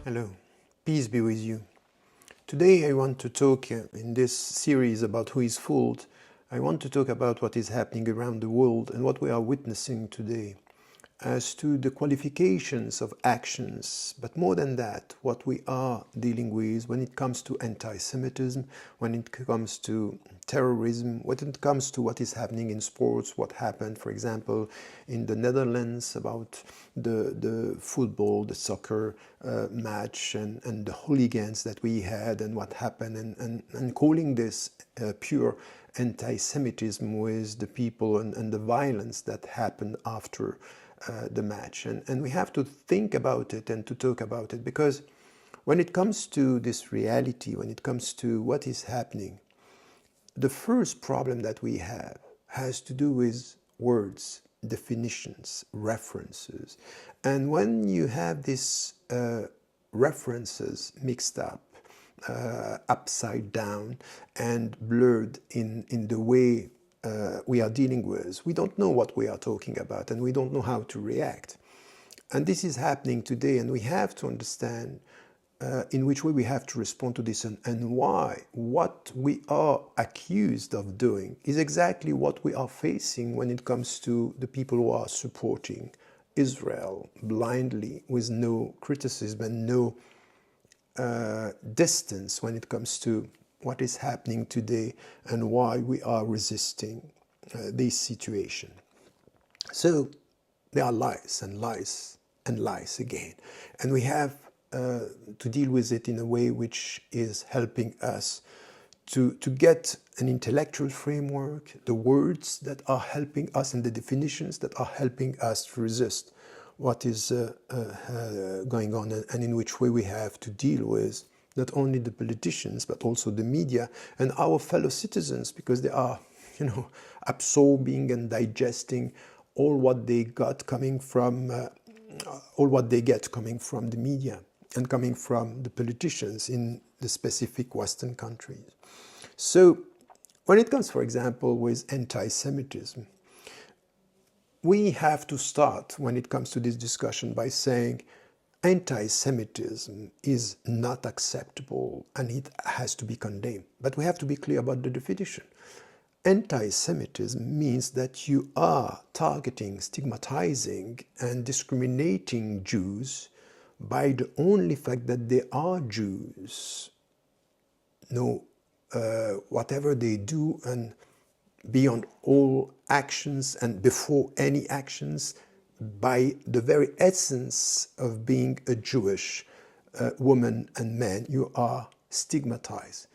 Hello, peace be with you. Today I want to talk in this series about who is fooled. I want to talk about what is happening around the world and what we are witnessing today as to the qualifications of actions, but more than that, what we are dealing with when it comes to anti-Semitism, when it comes to terrorism, when it comes to what is happening in sports, what happened, for example, in the Netherlands about the football, the soccer match and the hooligans that we had and what happened and calling this pure anti-Semitism with the people and the violence that happened after the match. And we have to think about it and to talk about it, because when it comes to this reality, when it comes to what is happening, the first problem that we have has to do with words, definitions, references. And when you have these references mixed up, upside down and blurred in the way we are dealing with, we don't know what we are talking about and we don't know how to react. And this is happening today, and we have to understand in which way we have to respond to this and why what we are accused of doing is exactly what we are facing when it comes to the people who are supporting Israel blindly with no criticism and no distance when it comes to what is happening today and why we are resisting this situation. So there are lies and lies and lies again, and we have to deal with it in a way which is helping us to get an intellectual framework, the words that are helping us and the definitions that are helping us to resist what is going on, and in which way we have to deal with not only the politicians but also the media and our fellow citizens, because they are, absorbing and digesting all what they got coming from all what they get coming from the media and coming from the politicians in the specific Western countries. So when it comes, for example, with anti-Semitism, we have to start, when it comes to this discussion, by saying anti-Semitism is not acceptable and it has to be condemned. But we have to be clear about the definition. Anti-Semitism means that you are targeting, stigmatizing, and discriminating Jews by the only fact that they are Jews. No, whatever they do, and beyond all actions and before any actions, by the very essence of being a Jewish woman and man, you are stigmatized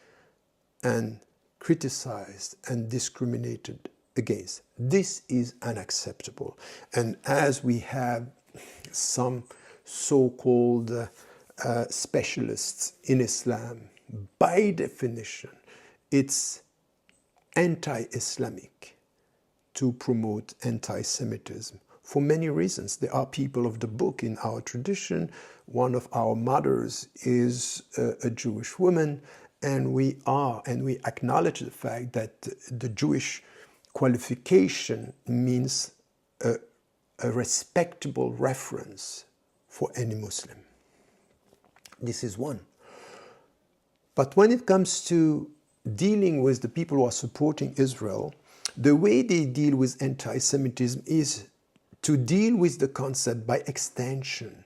and criticized and discriminated against. This is unacceptable. And as we have some so-called specialists in Islam, by definition, it's anti-Islamic to promote anti-Semitism. For many reasons. There are people of the book in our tradition. One of our mothers is a Jewish woman, and we acknowledge the fact that the Jewish qualification means a respectable reference for any Muslim. This is one. But when it comes to dealing with the people who are supporting Israel, the way they deal with anti-Semitism is to deal with the concept by extension,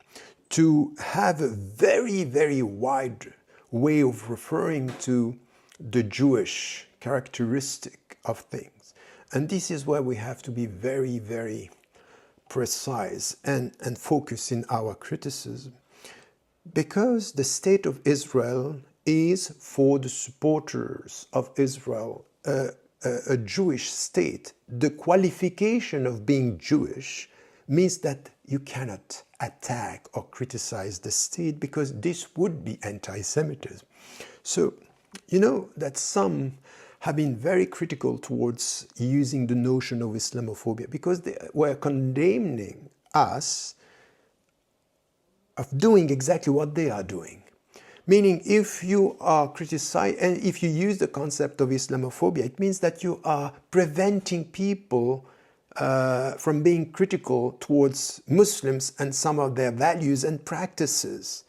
to have a very, very wide way of referring to the Jewish characteristic of things. And this is where we have to be very, very precise and focus in our criticism. Because the state of Israel is, for the supporters of Israel, a Jewish state. The qualification of being Jewish means that you cannot attack or criticize the state, because this would be anti-Semitism. So, that some have been very critical towards using the notion of Islamophobia, because they were condemning us of doing exactly what they are doing. Meaning, if you are criticized, and if you use the concept of Islamophobia, it means that you are preventing people from being critical towards Muslims and some of their values and practices.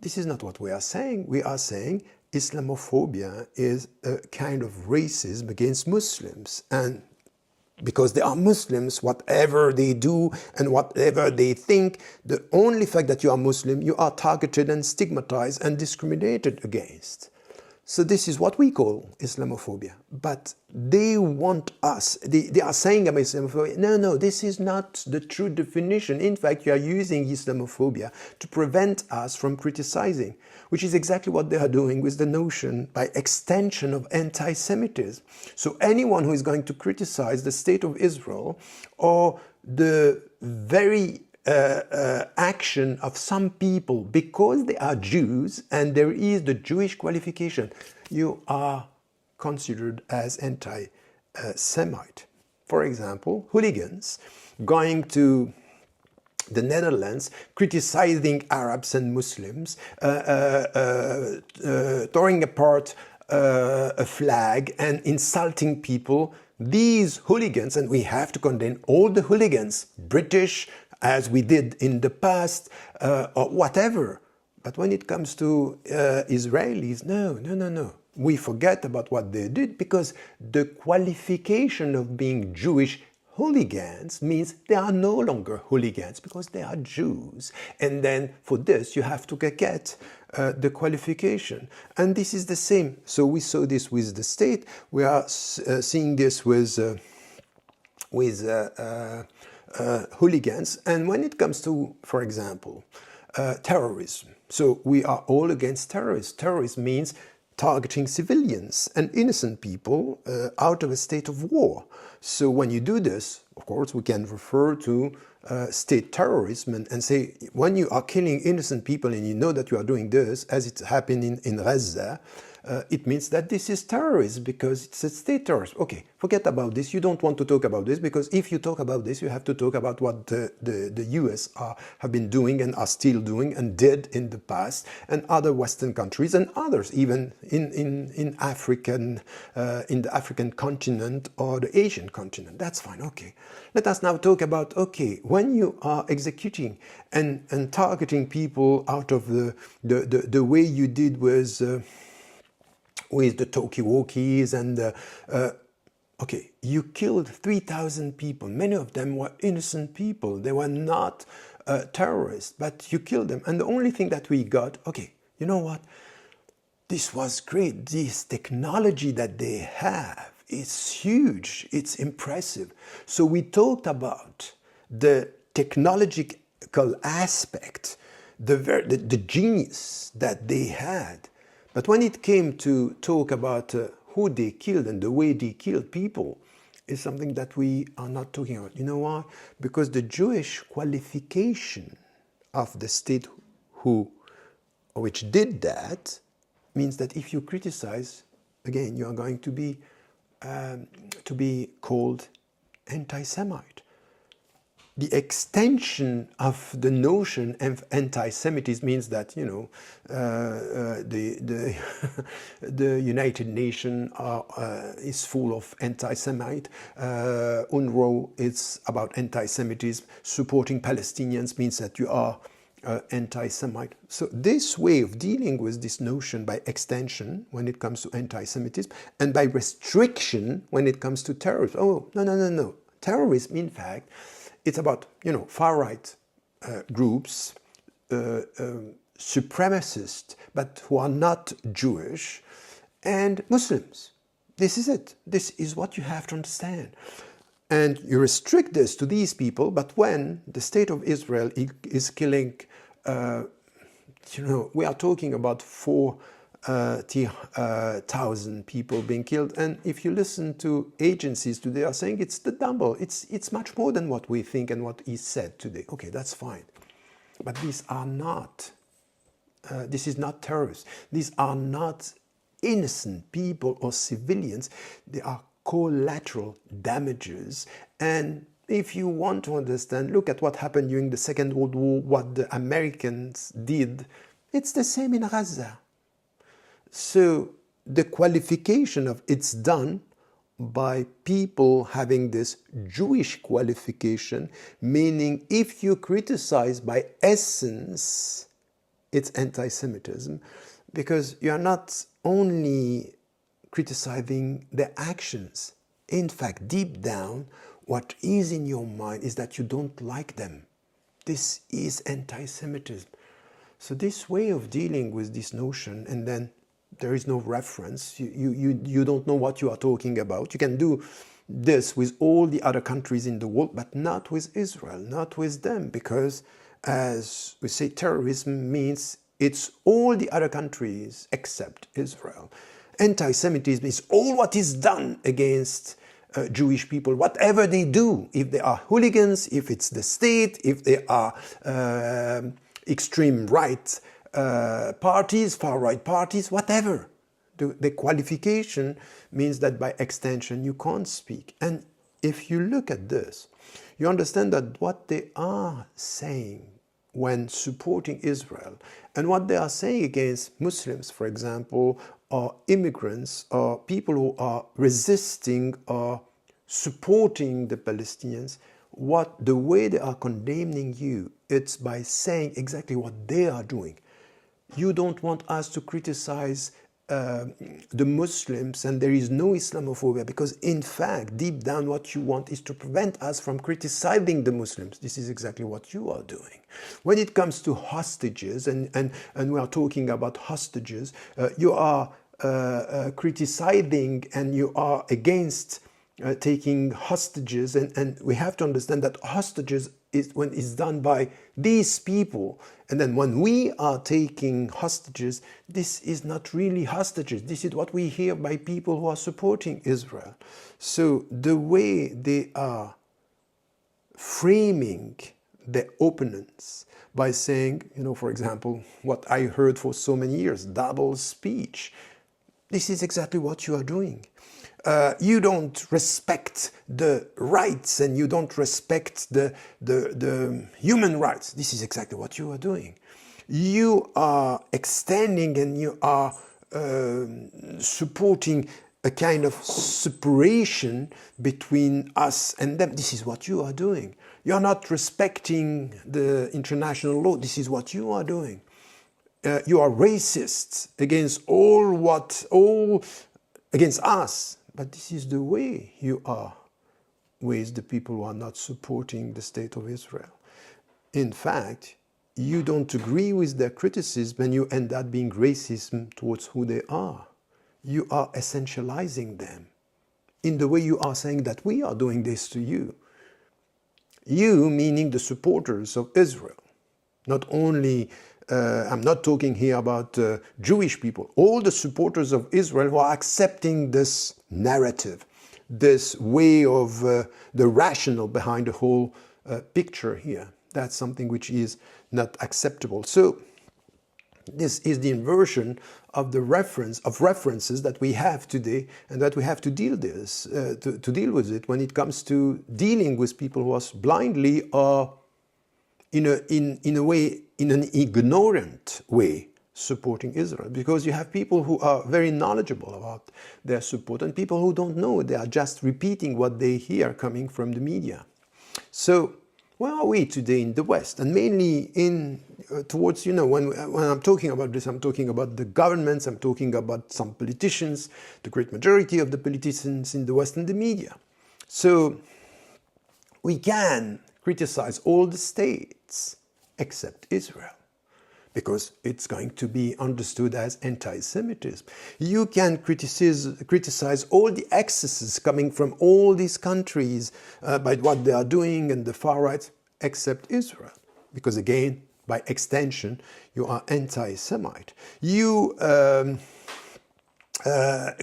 This is not what we are saying. We are saying Islamophobia is a kind of racism against Muslims. And because they are Muslims, whatever they do and whatever they think, the only fact that you are Muslim, you are targeted and stigmatized and discriminated against. So this is what we call Islamophobia. But they want us, they are saying about Islamophobia, no, this is not the true definition. In fact, you are using Islamophobia to prevent us from criticizing, which is exactly what they are doing with the notion, by extension, of anti-Semitism. So anyone who is going to criticize the state of Israel or the very action of some people because they are Jews and there is the Jewish qualification, you are considered as anti-Semite. For example, hooligans going to the Netherlands, criticizing Arabs and Muslims, tearing apart a flag and insulting people. These hooligans, and we have to condemn all the hooligans, British, as we did in the past, or whatever. But when it comes to Israelis, no. We forget about what they did, because the qualification of being Jewish hooligans means they are no longer hooligans because they are Jews. And then for this, you have to get the qualification. And this is the same. So we saw this with the state. We are seeing this with hooligans. And when it comes to, for example, terrorism. So we are all against terrorism. Terrorism means targeting civilians and innocent people out of a state of war. So when you do this, of course, we can refer to state terrorism and say, when you are killing innocent people and you know that you are doing this, as it's happening in Gaza, it means that this is terrorism because it's a state terrorism. Okay, forget about this. You don't want to talk about this, because if you talk about this, you have to talk about what the US have been doing and are still doing and did in the past, and other Western countries and others, even in the African continent or the Asian continent. That's fine. Okay. Let us now talk about, okay, when you are executing and targeting people out of the way you did with the talkie-walkies and okay, you killed 3,000 people. Many of them were innocent people. They were not terrorists, but you killed them. And the only thing that we got, okay, you know what? This was great. This technology that they have is huge. It's impressive. So we talked about the technological aspect, the genius that they had. But when it came to talk about who they killed and the way they killed people, is something that we are not talking about. You know why? Because the Jewish qualification of the state which did that means that if you criticize, again, you are going to be called anti-Semite. The extension of the notion of anti-Semitism means that, you know, the United Nations is full of anti-Semite. UNRWA is about anti-Semitism. Supporting Palestinians means that you are anti-Semite. So this way of dealing with this notion by extension when it comes to anti-Semitism, and by restriction when it comes to terrorism. Oh, no. Terrorism, in fact, it's about, you know, far-right groups, supremacists, but who are not Jewish, and Muslims. This is it. This is what you have to understand. And you restrict this to these people, but when the state of Israel is killing, you know, we are talking about 4,000 people being killed, and if you listen to agencies today, they are saying it's the double. It's much more than what we think and what is said today. Okay, that's fine, but these are not. This is not terrorists. These are not innocent people or civilians. They are collateral damages. And if you want to understand, look at what happened during the Second World War. What the Americans did. It's the same in Gaza. So the qualification of it's done by people having this Jewish qualification, meaning if you criticize by essence it's anti-Semitism, because you are not only criticizing their actions. In fact, deep down, what is in your mind is that you don't like them. This is anti-Semitism. So this way of dealing with this notion, and then there is no reference, you don't know what you are talking about. You can do this with all the other countries in the world, but not with Israel, not with them, because as we say, terrorism means it's all the other countries except Israel. Anti-Semitism is all what is done against Jewish people, whatever they do, if they are hooligans, if it's the state, if they are extreme right parties, far right parties, whatever. The qualification means that by extension you can't speak. And if you look at this, you understand that what they are saying when supporting Israel and what they are saying against Muslims, for example, or immigrants, or people who are resisting or supporting the Palestinians, the way they are condemning you, it's by saying exactly what they are doing. You don't want us to criticize the Muslims, and there is no Islamophobia, because in fact, deep down, what you want is to prevent us from criticizing the Muslims. This is exactly what you are doing. When it comes to hostages, and we are talking about hostages, you are criticizing and you are against taking hostages, and we have to understand that hostages is when it's done by these people, and then when we are taking hostages, this is not really hostages. This is what we hear by people who are supporting Israel. So the way they are framing their opponents by saying, for example, what I heard for so many years, double speech. This is exactly what you are doing. You don't respect the rights, and you don't respect the human rights. This is exactly what you are doing. You are extending and you are supporting a kind of separation between us and them. This is what you are doing. You are not respecting the international law. This is what you are doing. You are racist against against us. But this is the way you are with the people who are not supporting the state of Israel. In fact, you don't agree with their criticism, and you end up being racist towards who they are. You are essentializing them in the way you are saying that we are doing this to you. You, meaning the supporters of Israel. Not only, I'm not talking here about Jewish people, all the supporters of Israel who are accepting this narrative, this way of the rationale behind the whole picture here. That's something which is not acceptable. So this is the inversion of the references that we have today, and that we have to deal with it when it comes to dealing with people who are blindly or in an ignorant way supporting Israel, because you have people who are very knowledgeable about their support and people who don't know. They are just repeating what they hear coming from the media. So where are we today in the West? And mainly towards, when I'm talking about this, I'm talking about the governments, I'm talking about some politicians, the great majority of the politicians in the West, and the media. So we can criticize all the states except Israel, because it's going to be understood as anti-Semitism. You can criticize all the excesses coming from all these countries by what they are doing and the far right, except Israel, because again, by extension, you are anti-Semite. You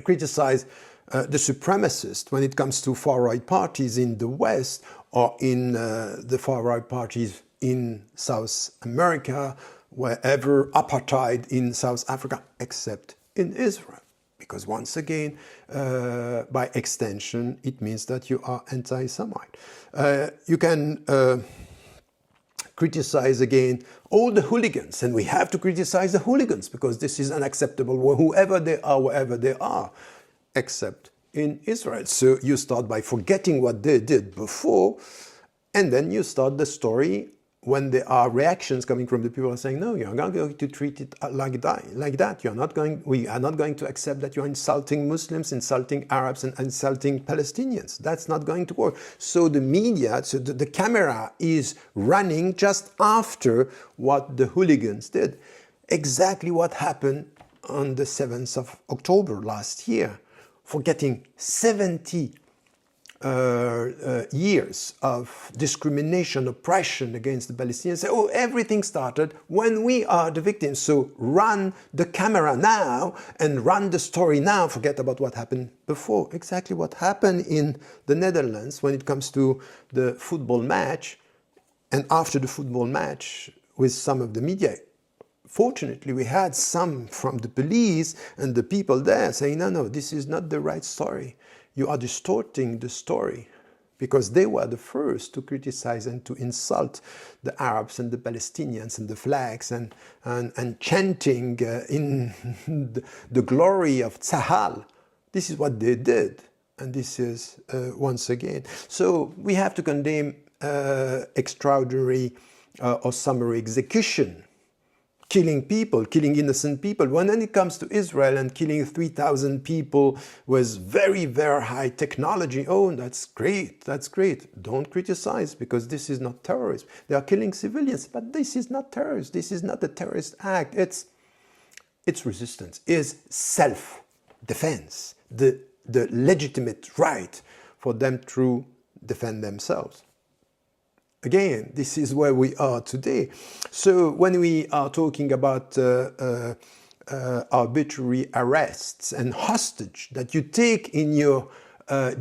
criticize the supremacists when it comes to far right parties in the West, or in the far right parties in South America, wherever, apartheid in South Africa, except in Israel. Because once again, by extension, it means that you are anti-Semite. You can criticize again all the hooligans, and we have to criticize the hooligans, because this is unacceptable, whoever they are, wherever they are, except in Israel. So you start by forgetting what they did before, and then you start the story when there are reactions coming from the people saying, no, you're not going to treat it like that. We are not going to accept that you're insulting Muslims, insulting Arabs, and insulting Palestinians. That's not going to work. So the media, so the camera is running just after what the hooligans did. Exactly what happened on the 7th of October last year, for getting 70 years of discrimination, oppression against the Palestinians. Say, oh, everything started when we are the victims. So run the camera now and run the story now. Forget about what happened before. Exactly what happened in the Netherlands when it comes to the football match, and after the football match with some of the media. Fortunately, we had some from the police and the people there saying, no, this is not the right story. You are distorting the story, because they were the first to criticize and to insult the Arabs and the Palestinians and the flags and chanting in the glory of Tzahal. This is what they did. And this is, once again. So we have to condemn extraordinary or summary execution, killing people, killing innocent people. When it comes to Israel and killing 3,000 people with very, very high technology, oh, that's great, that's great. Don't criticize, because this is not terrorism. They are killing civilians, but this is not terrorism. This is not a terrorist act. It's resistance, it's self-defense, the legitimate right for them to defend themselves. Again, this is where we are today. So when we are talking about arbitrary arrests and hostage that you take in your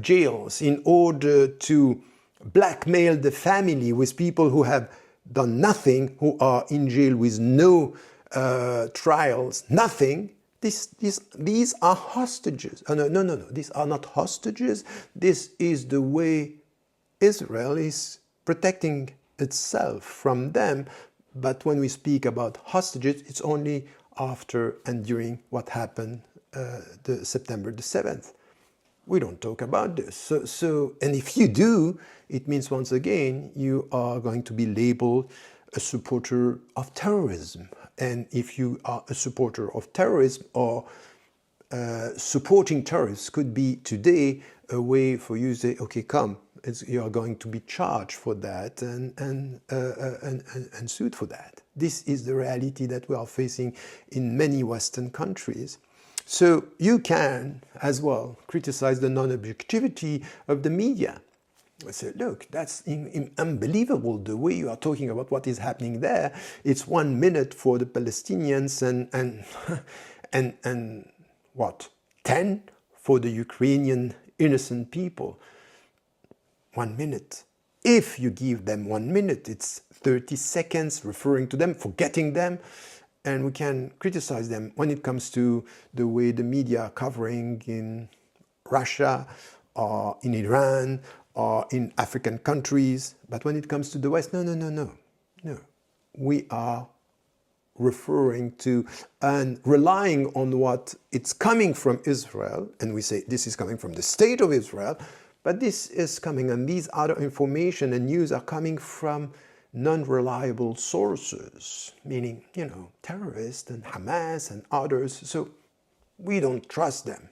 jails in order to blackmail the family with people who have done nothing, who are in jail with no trials, nothing, these are hostages. No, these are not hostages. This is the way Israel is protecting itself from them. But when we speak about hostages, it's only after and during what happened the September the 7th. We don't talk about this. And if you do, it means once again you are going to be labeled a supporter of terrorism. And if you are a supporter of terrorism, or supporting terrorists could be today a way for you to say, okay, come, you are going to be charged for that and sued for that. This is the reality that we are facing in many Western countries. So you can as well criticize the non-objectivity of the media. I say, look, that's unbelievable the way you are talking about what is happening there. It's 1 minute for the Palestinians and what, 10 for the Ukrainian innocent people. 1 minute. If you give them 1 minute, it's 30 seconds referring to them, forgetting them, and we can criticize them when it comes to the way the media are covering in Russia or in Iran or in African countries. But when it comes to the West, no. We are referring to and relying on what it's coming from Israel, and we say this is coming from the state of Israel, but this is coming, and these other information and news are coming from non-reliable sources, meaning, terrorists and Hamas and others. So we don't trust them.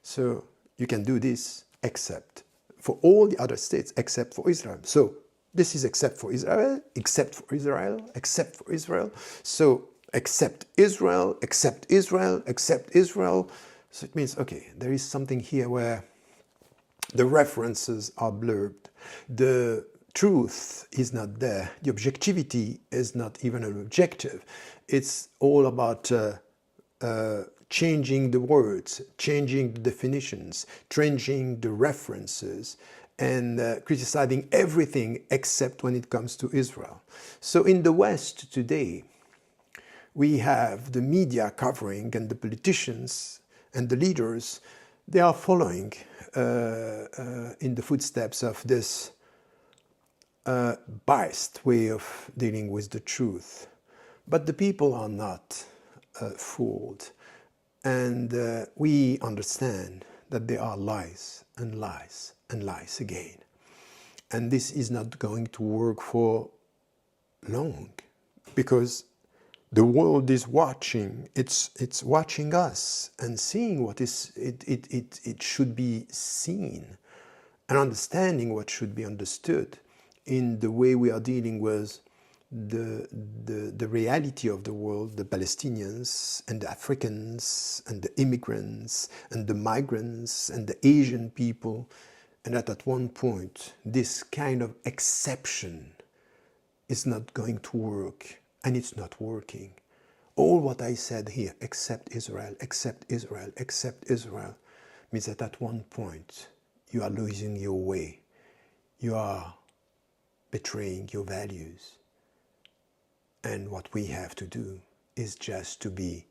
So you can do this except for all the other states, except for Israel. So this is except for Israel, except for Israel, except for Israel. So except Israel, except Israel, except Israel. So it means, okay, there is something here where the references are blurred. The truth is not there. The objectivity is not even an objective. It's all about changing the words, changing the definitions, changing the references, and criticizing everything except when it comes to Israel. So in the West today, we have the media covering, and the politicians and the leaders, they are following in the footsteps of this biased way of dealing with the truth. But the people are not fooled. And we understand that there are lies and lies and lies again. And this is not going to work for long, because the world is watching. It's watching us and seeing what is it should be seen, and understanding what should be understood in the way we are dealing with the reality of the world, the Palestinians and the Africans and the immigrants and the migrants and the Asian people, and that at one point this kind of exception is not going to work, and it's not working. All what I said here, except Israel, except Israel, except Israel, means that at one point you are losing your way. You are betraying your values. And what we have to do is just to be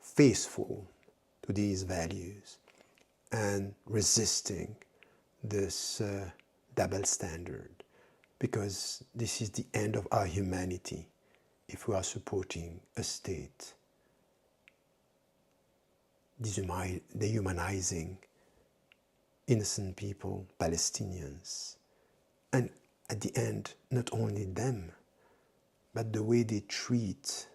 faithful to these values and resisting this double standard, because this is the end of our humanity if we are supporting a state dehumanizing innocent people, Palestinians, and at the end, not only them, but the way they treat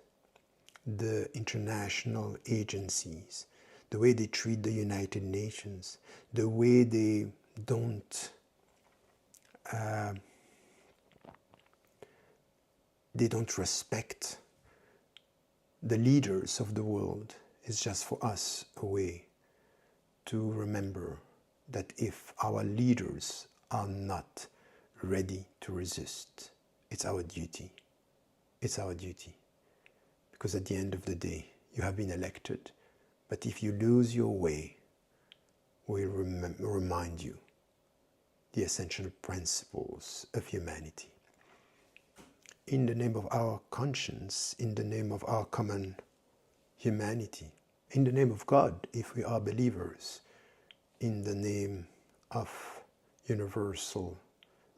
the international agencies, the way they treat the United Nations, the way they don't respect the leaders of the world, is just for us a way to remember that if our leaders are not ready to resist, it's our duty. It's our duty. Because at the end of the day, you have been elected, but if you lose your way, we'll remind you the essential principles of humanity. In the name of our conscience, in the name of our common humanity, in the name of God, if we are believers, in the name of universal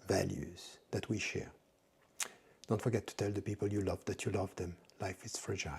values that we share. Don't forget to tell the people you love that you love them. Life is fragile.